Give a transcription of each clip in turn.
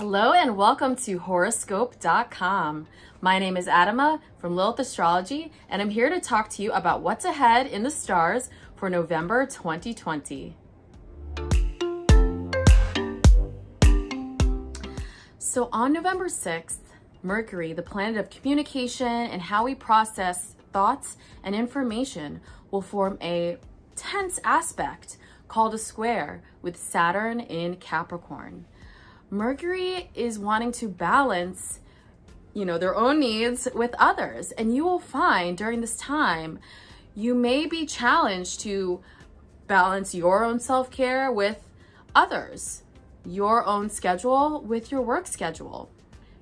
Hello and welcome to Horoscope.com. My name is Adama from Lilith Astrology, and I'm here to talk to you about what's ahead in the stars for November 2020. So on November 6th, Mercury, the planet of communication and how we process thoughts and information, will form a tense aspect called a square with Saturn in Capricorn. Mercury is wanting to balance, their own needs with others. And you will find during this time, you may be challenged to balance your own self-care with others, your own schedule with your work schedule,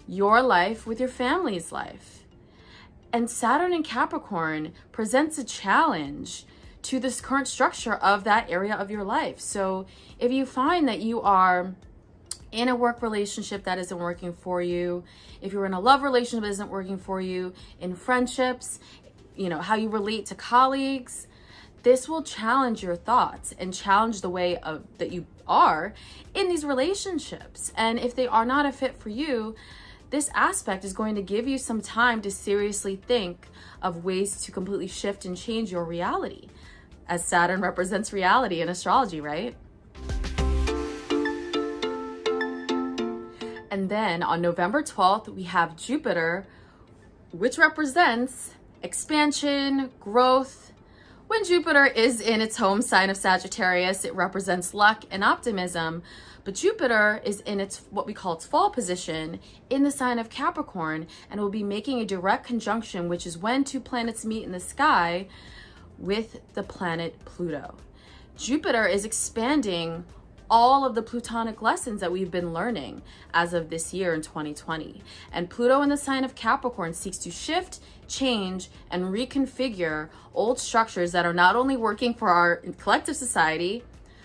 your life with your family's life. And Saturn in Capricorn presents a challenge to this current structure of that area of your life. So if you find that you are in a work relationship that isn't working for you, if you're in a love relationship that isn't working for you, in friendships, how you relate to colleagues, this will challenge your thoughts and challenge the way that you are in these relationships. And if they are not a fit for you, this aspect is going to give you some time to seriously think of ways to completely shift and change your reality, as Saturn represents reality in astrology, right? And then on November 12th, we have Jupiter, which represents expansion, growth. When Jupiter is in its home sign of Sagittarius, it represents luck and optimism. But Jupiter is in what we call its fall position in the sign of Capricorn, and will be making a direct conjunction, which is when two planets meet in the sky, with the planet Pluto. Jupiter is expanding all of the Plutonic lessons that we've been learning as of this year in 2020. And Pluto in the sign of Capricorn seeks to shift, change, and reconfigure old structures that are not only working for our collective society,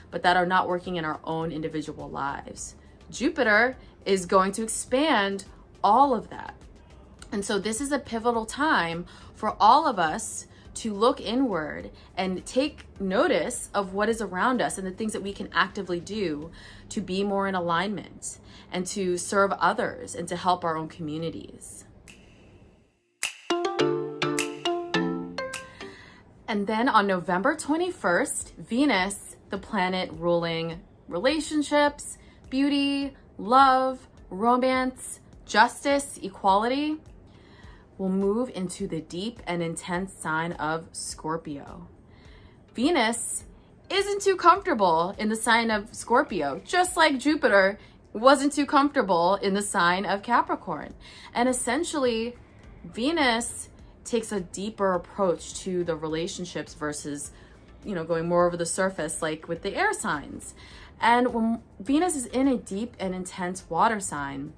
but that are not working in our own individual lives. Jupiter is going to expand all of that. And so this is a pivotal time for all of us to look inward and take notice of what is around us and the things that we can actively do to be more in alignment and to serve others and to help our own communities. And then on November 21st, Venus, the planet ruling relationships, beauty, love, romance, justice, equality, will move into the deep and intense sign of Scorpio. Venus isn't too comfortable in the sign of Scorpio, just like Jupiter wasn't too comfortable in the sign of Capricorn. And essentially, Venus takes a deeper approach to the relationships versus, going more over the surface, like with the air signs. And when Venus is in a deep and intense water sign,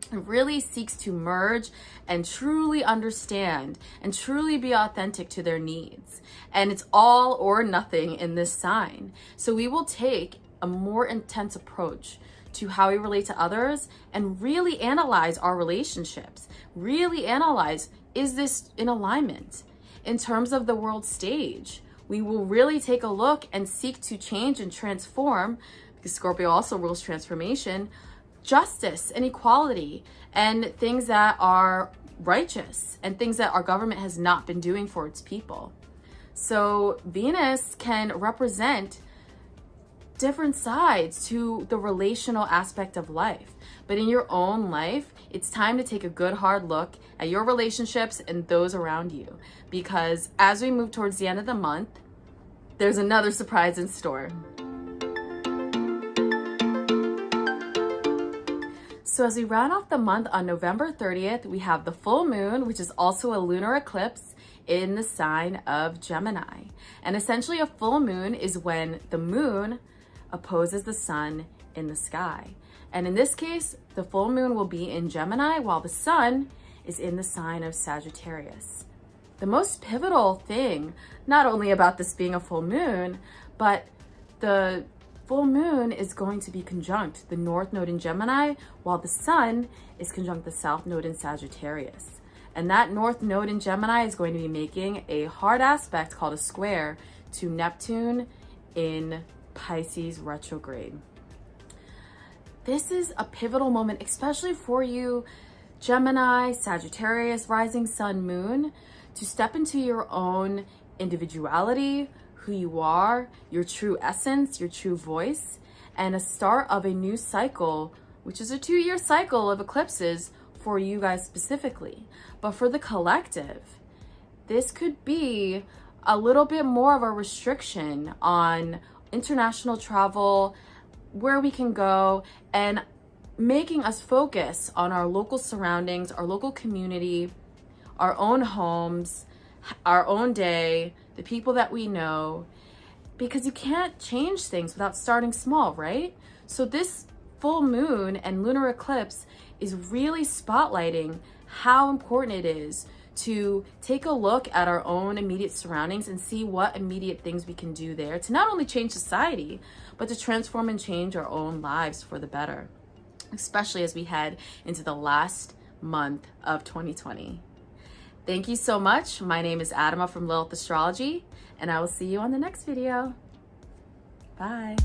it really seeks to merge and truly understand and truly be authentic to their needs. And it's all or nothing in this sign. So we will take a more intense approach to how we relate to others and really analyze our relationships. Really analyze, is this in alignment? In terms of the world stage, we will really take a look and seek to change and transform, because Scorpio also rules transformation, justice and equality, and things that are righteous and things that our government has not been doing for its people. So Venus can represent different sides to the relational aspect of life. But in your own life, it's time to take a good hard look at your relationships and those around you, because as we move towards the end of the month, there's another surprise in store. So as we round off the month on November 30th, we have the full moon, which is also a lunar eclipse in the sign of Gemini. And essentially a full moon is when the moon opposes the sun in the sky. And in this case, the full moon will be in Gemini while the sun is in the sign of Sagittarius. The most pivotal thing, not only about this being a full moon, but the full moon is going to be conjunct the North Node in Gemini, while the Sun is conjunct the South Node in Sagittarius. And that North Node in Gemini is going to be making a hard aspect called a square to Neptune in Pisces retrograde. this is a pivotal moment, especially for you, Gemini, Sagittarius, rising sun, moon, to step into your own individuality, who you are, your true essence, your true voice, and a start of a new cycle, which is a 2-year cycle of eclipses for you guys specifically. But for the collective, this could be a little bit more of a restriction on international travel, where we can go, and making us focus on our local surroundings, our local community, our own homes, our own day, the people that we know, because you can't change things without starting small, right? So this full moon and lunar eclipse is really spotlighting how important it is to take a look at our own immediate surroundings and see what immediate things we can do there to not only change society, but to transform and change our own lives for the better, especially as we head into the last month of 2020. Thank you so much. My name is Adama from Lilith Astrology, and I will see you on the next video. Bye.